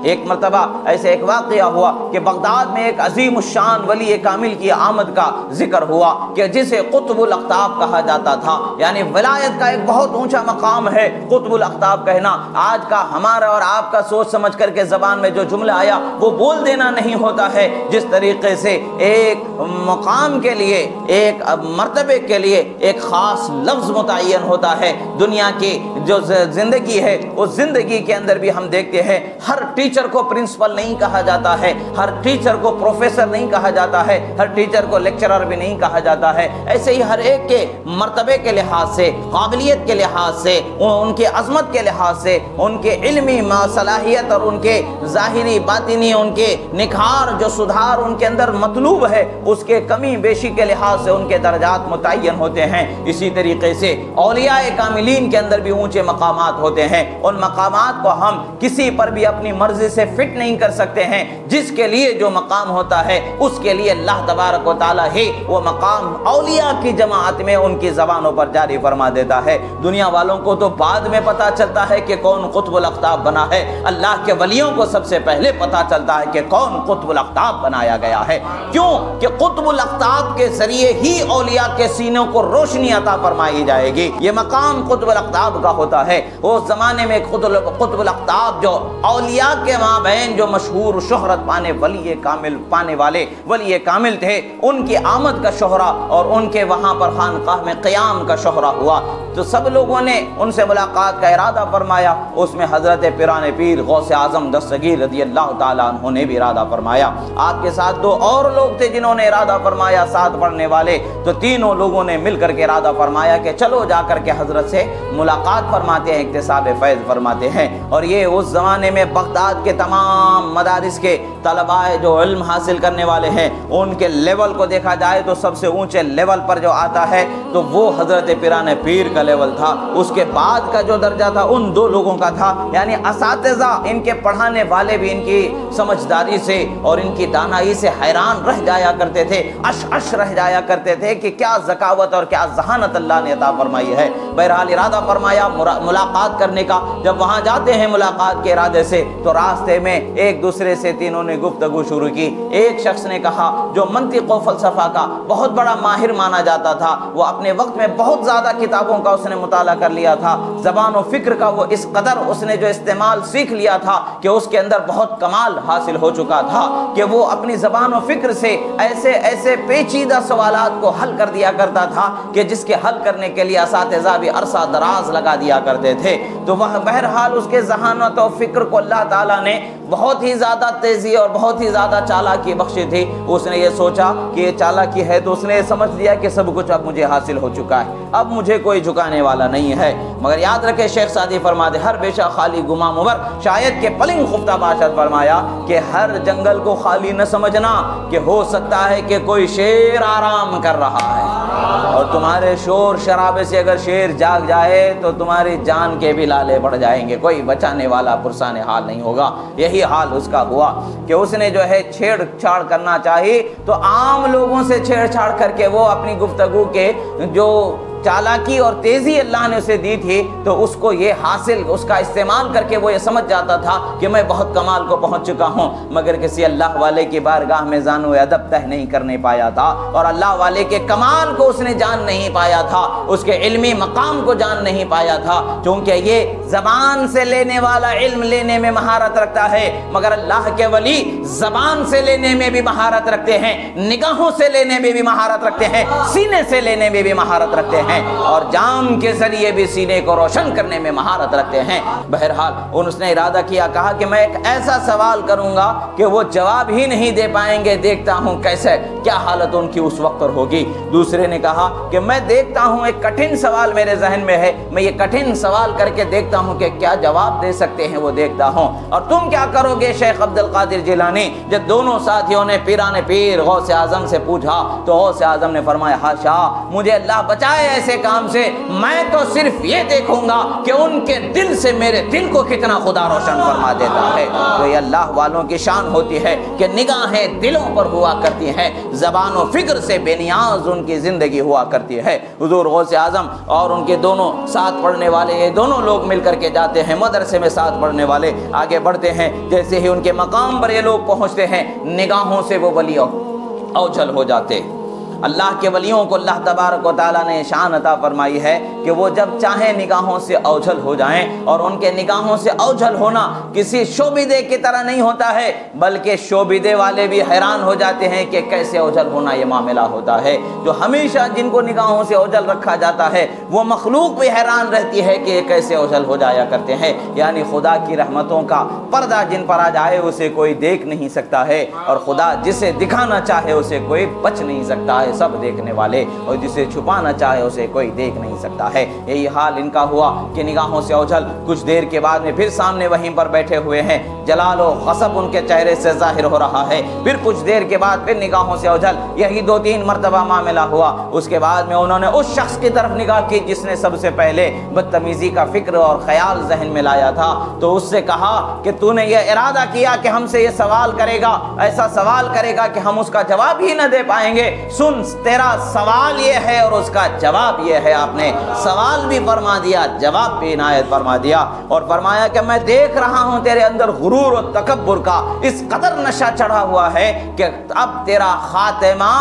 ایک مرتبہ ایسے ایک واقعہ ہوا کہ بغداد میں ایک عظیم الشان ولی کامل کی آمد کا ذکر ہوا کہ جسے قطب الاقطاب کہا جاتا تھا، یعنی ولایت کا ایک بہت اونچا مقام ہے قطب الاقطاب کہنا۔ آج کا ہمارا اور آپ کا سوچ سمجھ کر کے زبان میں جو جملہ آیا وہ بول دینا نہیں ہوتا ہے، جس طریقے سے ایک مقام کے لیے، ایک مرتبے کے لیے ایک خاص لفظ متعین ہوتا ہے۔ دنیا کی جو زندگی ہے اس زندگی کے اندر بھی ہم دیکھتے ہیں ہر ٹیچر کو پرنسپل نہیں کہا جاتا ہے، ہر ٹیچر کو پروفیسر نہیں کہا جاتا ہے، ہر ٹیچر کو لیکچرر بھی نہیں کہا جاتا ہے۔ ایسے ہی ہر ایک کے مرتبے کے لحاظ سے، قابلیت کے لحاظ سے، ان کے عظمت کے لحاظ سے، ان کے علمی صلاحیت اور ان کے ظاہری باطنی ان کے نکھار جو سدھار ان کے اندر مطلوب ہے اس کے کمی بیشی کے لحاظ سے ان کے درجات متعین ہوتے ہیں۔ اسی طریقے سے اولیاء کاملین کے اندر بھی اونچے مقامات ہوتے ہیں۔ ان مقامات کو ہم کسی پر بھی اپنی مرضی سے فٹ نہیں کر سکتے ہیں۔ جس کے لیے جو مقام ہوتا ہے اس کے لیے اللہ تبارک و تعالی ہی وہ مقام اولیاء کی جماعت میں ان کی زبانوں پر جاری فرما دیتا ہے۔ دنیا والوں کو تو بعد میں پتا چلتا ہے کہ کون قطب الاقطاب بنا ہے، اللہ کے ولیوں کو سب سے پہلے پتا چلتا ہے کہ کون قطب الاقطاب بنایا گیا ہے۔ کیوں کہ قطب الاقطاب کے ذریعے ہی اولیاء کے سینوں کو روشنی عطا فرمائی جائے گی۔ یہ مقام قطب الاقطاب کا ہوتا ہے۔ اس زمانے میں قطب الاقطاب جو اولیاء کے مابین جو مشہور شہرت پانے والے ولی کامل تھے، ان کی آمد کا شہرہ اور ان کے وہاں پر خانقاہ میں قیام کا شہرہ ہوا تو سب لوگوں نے ان سے ملاقات کا ارادہ فرمایا۔ اس میں حضرت پیران پیر غوث اعظم دستگیر رضی اللہ تعالیٰ عنہ نے بھی ارادہ فرمایا۔ آپ کے ساتھ دو اور لوگ تھے جنہوں نے ارادہ فرمایا، ساتھ پڑھنے والے، تو تینوں لوگوں نے مل کر کے ارادہ فرمایا کہ چلو جا کر کے حضرت سے ملاقات فرماتے ہیں، اکتساب فیض فرماتے ہیں۔ اور یہ اس زمانے میں بغداد کے تمام مدارس کے طلباء جو علم حاصل کرنے والے ہیں ان کے لیول کو دیکھا جائے تو سب سے اونچے لیول پر جو آتا ہے تو وہ حضرت پیران پیر کا لیول تھا۔ اس کے بعد کا جو درجہ تھا ان دو لوگوں کا تھا، یعنی اساتذہ ان کے پڑھانے والے بھی ان کی سمجھداری سے اور ان کی دانائی سے حیران رہ جایا کرتے تھے، اش رہ جایا کرتے تھے کہ کیا ذکاوت اور کیا ذہانت اللہ نے عطا فرمائی ہے۔ بہرحال ارادہ فرمایا ملاقات کرنے کا۔ جب وہاں جاتے ہیں ملاقات کے ارادے سے تو راستے میں ایک دوسرے سے تینوں نے گفتگو شروع کی۔ ایک شخص نے کہا جو منطق و فلسفہ کا بہت بڑا ماہر مانا جاتا تھا، وہ اپنے وقت میں بہت زیادہ کتابوں کا اس نے مطالعہ کر لیا تھا، زبان و فکر کا وہ اس قدر اس نے جو استعمال سیکھ لیا تھا کہ اس کے اندر بہت کمال حاصل ہو چکا تھا کہ وہ اپنی زبان و فکر سے ایسے پیچیدہ سوالات کو حل کر دیا کرتا تھا کہ جس کے حل کرنے کے لیے اساتذہ بھی عرصہ دراز لگا دیا کرتے تھے۔ تو وہ بہرحال اس کے ذہانت و فکر کو اللہ تعالیٰ نے بہت ہی زیادہ تیزی اور بہت ہی زیادہ چالاکی بخشی تھی۔ اس نے یہ سوچا کہ یہ چالاکی ہے تو اس نے یہ سمجھ لیا کہ سب کچھ اب مجھے حاصل ہو چکا ہے، اب مجھے کوئی جھکانے والا نہیں ہے۔ مگر یاد رکھے شیخ سعدی فرماتے ہر بیشہ خالی گماں مور، شاید کہ پلنگ خفتہ باشد فرمایا کہ ہر جنگل کو خالی نہ سمجھنا کہ ہو سکتا ہے کہ کوئی شیر آرام کر رہا ہے، اور تمہارے شور شرابے سے اگر شیر جاگ جائے تو تمہاری جان کے بھی لالے بڑھ جائیں گے، کوئی بچانے والا پرسان حال نہیں ہوگا۔ یہی حال اس کا ہوا کہ اس نے جو ہے چھیڑ چھاڑ کرنا چاہی تو عام لوگوں سے چھیڑ چھاڑ کر کے وہ اپنی گفتگو کے جو چالاکی اور تیزی اللہ نے اسے دی تھی تو اس کو یہ حاصل، اس کا استعمال کر کے وہ یہ سمجھ جاتا تھا کہ میں بہت کمال کو پہنچ چکا ہوں، مگر کسی اللہ والے کی بارگاہ میں زانو ادب تہ نہیں کرنے پایا تھا، اور اللہ والے کے کمال کو اس نے جان نہیں پایا تھا، اس کے علمی مقام کو جان نہیں پایا تھا، چونکہ یہ زبان سے لینے والا علم لینے میں مہارت رکھتا ہے، مگر اللہ کے ولی زبان سے لینے میں بھی مہارت رکھتے ہیں، نگاہوں سے لینے میں بھی مہارت رکھتے ہیں، سینے سے لینے میں بھی مہارت رکھتے ہیں، اور جام کے ذریعے بھی سینے کو روشن کرنے میں مہارت رکھتے ہیں۔ بہرحال اس نے ارادہ کیا، کہا کہ میں ایک ایسا سوال کروں گا کہ وہ جواب ہی نہیں دے پائیں گے، دیکھتا ہوں کیسے کیا حالت ان کی اس وقت پر ہوگی۔ دوسرے نے کہا کہ میں دیکھتا ہوں ایک کٹھن سوال میرے ذہن میں ہے، میں یہ کٹھن سوال کر کے دیکھتا ہوں کہ کیا جواب دے سکتے ہیں، وہ دیکھتا ہوں۔ اور تم کیا کرو گے شیخ عبد القادر جیلانی؟ جب دونوں ساتھیوں نے پیران پیر غوث اعظم سے پوچھا تو غوث اعظم نے فرمایا ہاشا، مجھے اللہ بچائے ایسے کام سے میں تو صرف یہ دیکھوں گا کہ ان کے دل سے میرے دل کو کتنا خدا روشن فرما دیتا ہے۔ تو یہ اللہ والوں کی شان ہوتی ہے کہ نگاہیں دلوں پر ہوا کرتی ہیں، زبان و فکر سے بے نیاز ان کی زندگی ہوا کرتی ہے۔ حضور غوث اعظم اور ان کے دونوں ساتھ پڑھنے والے، یہ دونوں لوگ مل کر کے جاتے ہیں مدرسے میں، ساتھ پڑھنے والے آگے بڑھتے ہیں، جیسے ہی ان کے مقام پر یہ لوگ پہنچتے ہیں نگاہوں سے وہ ولی اوجھل ہو جاتے۔ اللہ کے ولیوں کو اللہ تبارک و تعالیٰ نے شان عطا فرمائی ہے کہ وہ جب چاہیں نگاہوں سے اوجھل ہو جائیں، اور ان کے نگاہوں سے اوجھل ہونا کسی شوبیدے کی طرح نہیں ہوتا ہے، بلکہ شوبیدے والے بھی حیران ہو جاتے ہیں کہ کیسے اوجھل ہونا یہ معاملہ ہوتا ہے۔ جو ہمیشہ جن کو نگاہوں سے اوجھل رکھا جاتا ہے وہ مخلوق بھی حیران رہتی ہے کہ یہ کیسے اوجھل ہو جایا کرتے ہیں، یعنی خدا کی رحمتوں کا پردہ جن پر آ جائے اسے کوئی دیکھ نہیں سکتا ہے، اور خدا جسے دکھانا چاہے اسے کوئی بچ نہیں سکتا ہے، سب دیکھنے والے، اور جسے چھپانا چاہے اسے کوئی دیکھ نہیں سکتا ہے۔ یہی حال ان کا ہوا کہ نگاہوں سے اوجھل، کچھ دیر کے بعد میں پھر سامنے وہیں پر بیٹھے ہوئے ہیں، جلال و غضب ان کے چہرے سے ظاہر ہو رہا ہے، پھر کچھ دیر کے بعد پھر نگاہوں سے اوجھل، یہی 2-3 مرتبہ معاملہ ہوا۔ اس کے بعد میں انہوں نے اس شخص کی طرف نگاہ کی جس نے سب سے پہلے بدتمیزی کا فکر اور خیال ذہن میں لایا تھا، تو اس سے کہا کہ تو نے یہ ارادہ کیا کہ ہم سے یہ سوال کرے گا، ایسا سوال کرے گا کہ ہم اس کا جواب ہی نہ دے پائیں گے۔ سن، تیرا سوال یہ ہے اور اس کا جواب یہ ہے۔ آپ نے سوال بھی فرما دیا، جواب بھی عنایت فرما دیا، اور فرمایا کہ میں دیکھ رہا ہوں تیرے اندر غرور و تکبر کا اس قدر نشہ چڑھا ہوا ہے کہ اب تیرا خاتمہ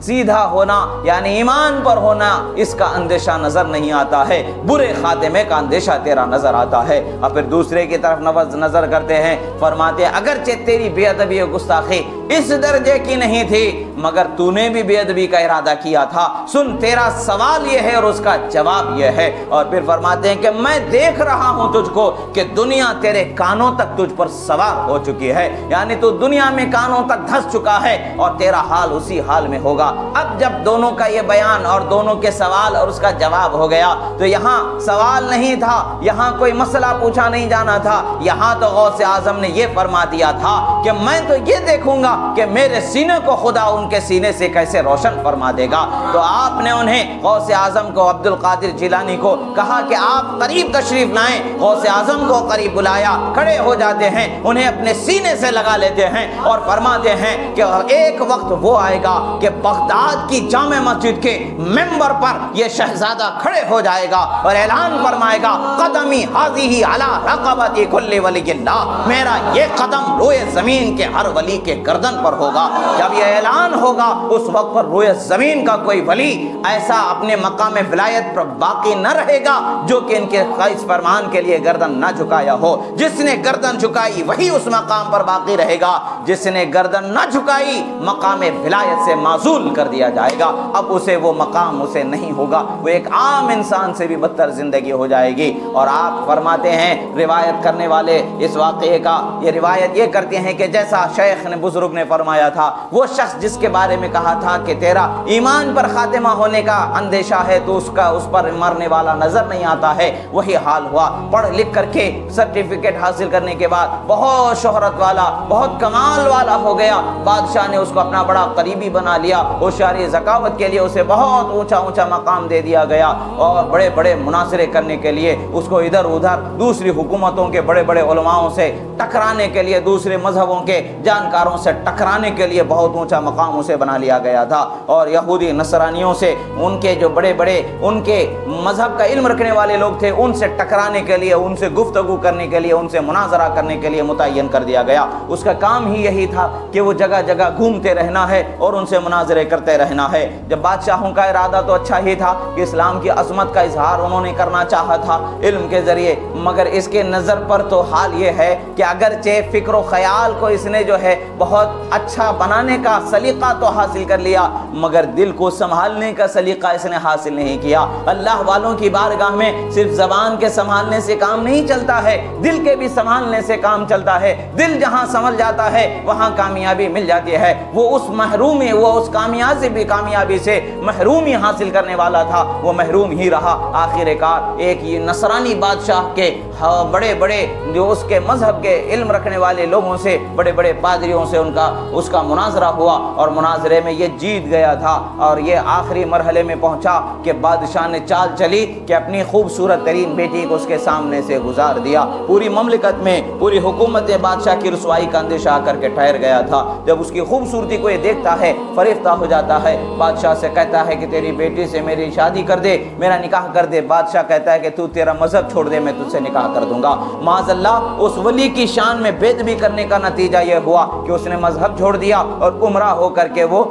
سیدھا ہونا یعنی ایمان پر ہونا اس کا اندیشہ نظر نہیں آتا ہے، برے خاتمے کا اندیشہ تیرا نظر آتا ہے۔ اور پھر دوسرے کی طرف نظر کرتے ہیں، فرماتے ہیں اگرچہ تیری بے ادبی و گستاخی اس درجے کی نہیں تھی مگر تو نے بھی بے ادبی کا ارادہ کیا تھا۔ سن، تیرا سوال یہ ہے اور اس کا جواب یہ ہے۔ اور پھر فرماتے ہیں کہ میں دیکھ رہا ہوں تجھ کو کہ دنیا تیرے کانوں تک تجھ پر سوار ہو چکی ہے، یعنی تو دنیا میں کانوں تک دھس چکا ہے اور تیرا حال اسی حال میں ہوگا۔ اب جب دونوں کا یہ بیان اور دونوں کے سوال اور اس کا جواب ہو گیا تو یہاں سوال نہیں تھا، یہاں کوئی مسئلہ پوچھا نہیں جانا تھا، یہاں تو غوث اعظم نے یہ فرما دیا تھا کہ میں تو یہ دیکھوں گا کہ میرے سینے کو خدا ان کے سینے سے کیسے روشن فرما دے گا۔ تو آپ نے انہیں غوث اعظم کو، عبد القادر جیلانی کو کہا کہ آپ قریب تشریف لائیں۔ غوث اعظم کو قریب بلایا، کھڑے ہو جاتے ہیں، انہیں اپنے سینے سے لگا لیتے ہیں اور فرماتے ہیں کہ ایک وقت وہ آئے گا کہ بغداد کی جامع مسجد کے ممبر پر یہ شہزادہ کھڑے ہو جائے گا اور اعلان فرمائے گا قدمی حاضی علی رقبت کل ولی اللہ، میرا یہ قدم روئے زمین کے ہر ولی کے گردن پر ہوگا۔ جب یہ اعلان ہوگا اس وقت پر روئے زمین کا کوئی ولی ایسا اپنے مقام ولایت پر باقی نہ رہے گا جو کہ ان کے اس فرمان کے لیے گردن نہ جھکایا ہو۔ جس نے گردن جھکائی وہی اس مقام پر باقی رہے گا، جس نے گردن نہ جھکائی مقام ولایت سے معزول کر دیا جائے گا، اب اسے وہ مقام اسے نہیں ہوگا، وہ ایک عام انسان سے بھی بدتر زندگی ہو جائے گی۔ اور آپ فرماتے ہیں روایت کرنے والے اس واقعے کا، یہ روایت یہ کرتے ہیں کہ جیسا شیخ نے بزرگ نے فرمایا تھا، وہ شخص جس کے بارے میں کہا تھا کہ تیرا ایمان پر خاتمہ ہونے کا اندیشہ ہے تو اس پر مرنے والا نظر نہیں آتا ہے، وہی حال ہوا۔ پڑھ لکھ کر کے سرٹیفکیٹ حاصل کرنے کے بعد بہت شہرت والا، بہت کمال والا ہو گیا، بادشاہ نے اس کو اپنا بڑا قریبی بنا لیا، ہوشیاری ذکاوت کے لیے اسے بہت اونچا اونچا مقام دے دیا گیا، اور بڑے بڑے مناظرے کرنے کے لیے اس کو ادھر ادھر دوسری حکومتوں کے بڑے بڑے علماؤں سے ٹکرانے کے لیے، دوسرے مذہبوں کے جانکاروں سے ٹکرانے کے لیے بہت اونچا مقام اسے بنا لیا گیا تھا۔ اور یہودی نصرانیوں سے، ان کے جو بڑے بڑے ان کے مذہب کا علم رکھنے والے لوگ تھے، ان سے ٹکرانے کے لیے، ان سے گفتگو کرنے کے لیے، ان سے مناظرہ کرنے کے لیے متعین کر دیا گیا۔ اس کا کام ہی یہی تھا کہ وہ جگہ جگہ گھومتے رہنا ہے اور ان سے مناظرے کرتے رہنا ہے۔ جب بادشاہوں کا ارادہ تو اچھا ہی تھا کہ اسلام کی عظمت کا اظہار انہوں نے کرنا چاہا تھا علم کے ذریعے، مگر اس کے نظر پر تو حال یہ ہے کہ اگرچہ فکر و خیال کو اس نے جو ہے بہت اچھا بنانے کا سلیقہ تو حاصل کر لیا، مگر دل کو سنبھالنے کا سلیقہ اس نے حاصل نہیں کیا۔ اللہ والوں کی بارگاہ میں صرف زبان کے سنبھالنے سے کام نہیں چلتا ہے، دل کے بھی سنبھالنے سے کام چلتا ہے۔ دل جہاں سنبھل جاتا ہے وہاں کامیابی مل جاتی ہے۔ وہ اس محرومی، وہ اس کامیابی سے محرومی حاصل کرنے والا تھا، وہ محروم ہی رہا۔ آخر کار ایک یہ نصرانی بادشاہ کے بڑے بڑے جو اس کے مذہب کے علم رکھنے والے لوگوں سے، بڑے بڑے پادریوں سے اس کا مناظرہ ہوا، اور مناظرے میں یہ جیت گیا تھا، اور یہ آخری مرحلے میں پہنچا کہ بادشاہ نے چال چلی کہ اپنی خوبصورت ترین بیٹی کو اس کے سامنے سے گزار دیا۔ پوری مملکت میں، پوری حکومت بادشاہ کی رسوائی کا اندیشہ آ کر کے ٹھہر گیا تھا۔ جب اس کی خوبصورتی کو یہ دیکھتا ہے، فریفتہ ہو جاتا ہے، بادشاہ سے کہتا ہے کہ تیری بیٹی سے میری شادی کر دے، میرا نکاح کر دے۔ بادشاہ کہتا ہے کہ تو تیرا مذہب چھوڑ دے، میں تجھ سے نکاح کر دوں گا۔ معاذ اللہ، اس ولی کی شان میں بے ادبی کرنے کا نتیجہ یہ ہوا کہ اس نے مذہب چھوڑ دیا، اور گمراہ ہو کر کے وہ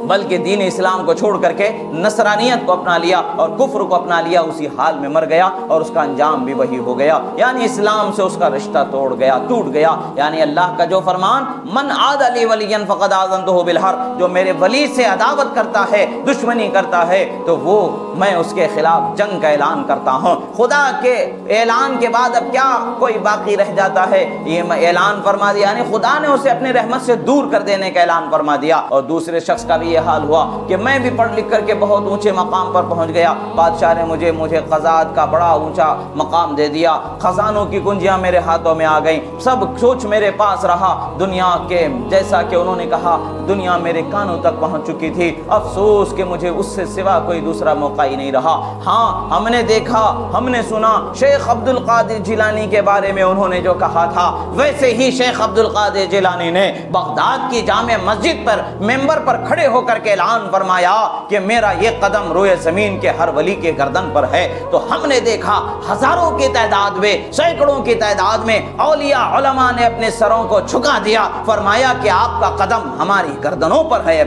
بلکہ دین اسلام کو چھوڑ کر کے نصرانیت کو اپنا لیا اور کفر کو اپنا لیا، اسی حال میں مر گیا، اور اس کا انجام بھی وہی ہو گیا، یعنی اسلام سے اس کا رشتہ ٹوٹ گیا۔ یعنی اللہ کا جو فرمان، من عاد لی ولیا فقد آذنتہ بالحرب، جو میرے ولی سے عداوت کرتا ہے، دشمنی کرتا ہے، تو وہ میں اس کے خلاف جنگ کا اعلان کرتا ہوں۔ خدا کے اعلان کے بعد اب کیا کوئی باقی رہ جاتا ہے؟ یہ اعلان فرما دیا، یعنی خدا نے اسے اپنی رحمت سے دور کر دینے کا اعلان فرما دیا۔ اور دوسرے شخص کا بھی یہ حال ہوا کہ میں بھی پڑھ لکھ کر کے بہت اونچے مقام پر پہنچ گیا، بادشاہ نے مجھے قضات کا بڑا اونچا مقام دے دیا، خزانوں کی کنجیاں میرے ہاتھوں میں آ گئیں، سب کچھ میرے پاس رہا، دنیا کے جیسا کہ انہوں نے کہا دنیا میرے کانوں تک پہنچ چکی تھی، افسوس کہ مجھے اس سے سوا کوئی دوسرا موقع ہی نہیں رہا۔ ہاں، ہم نے دیکھا، ہم نے سنا شیخ عبد القادر جیلانی کے بارے میں انہوں نے جو کہا تھا، ویسے ہی شیخ عبد القادر جیلانی نے بغداد کی جامع مسجد پر ممبر پر کھڑے ہو کر کے اعلان فرمایا کہ میرا یہ قدم روئے زمین کے ہر ولی کے گردن پر ہے۔ تو ہم نے دیکھا ہزاروں کی تعداد میں، سینکڑوں کی تعداد میں اولیاء علماء نے اپنے سروں کو جھکا دیا، فرمایا کہ آپ کا قدم ہماری گردنوں پر ہے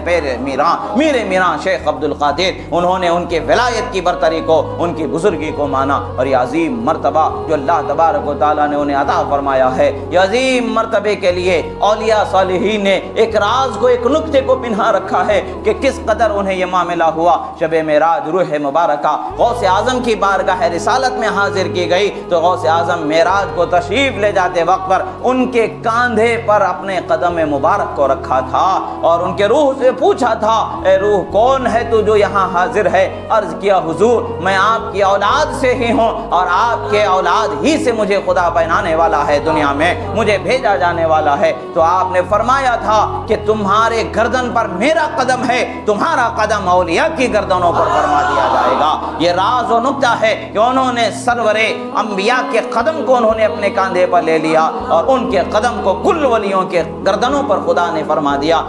میرے میراں شیخ عبد القادر۔ انہوں نے ان کے ولایت کی برتری کو، ان کی بزرگی کو مانا، اور یہ عظیم مرتبہ جو اللہ تبارک و تعالیٰ نے انہیں عطا فرمایا ہے، یہ عظیم مرتبے کے لیے اولیاء صالحین نے ایک راز کو، ایک نکتے کو پنہا رکھا ہے کہ کس قدر انہیں یہ معاملہ ہوا۔ شب معراج روح مبارکہ غوث اعظم کی بارگاہ رسالت میں حاضر کی گئی، تو غوث اعظم معراج کو تشریف لے جاتے وقت پر ان کے کاندھے پر اپنے قدم مبارک کو رکھا تھا، اور ان کے روح سے پوچھا تھا، اے روح کون ہے تو جو یہاں حاضر ہے؟ عرض کیا حضور میں آپ کی اولاد سے ہی ہوں، اور آپ کے اولاد ہی سے مجھے خدا پہنانے والا ہے، دنیا میں مجھے بھیجا جانے والا ہے۔ تو آپ نے فرمایا تھا کہ تمہارے گردن پر میرا قدم ہے، تمہارا قدم اولیاء کی گردنوں پر فرما دیا جائے گا۔ یہ راز و نکتہ ہے کہ انہوں نے سرور انبیاء کے قدم کو انہوں نے اپنے کاندھے پر لے لیا، اور ان کے قدم کو کل ولیوں کے گردنوں پر خدا نے فرما دیا۔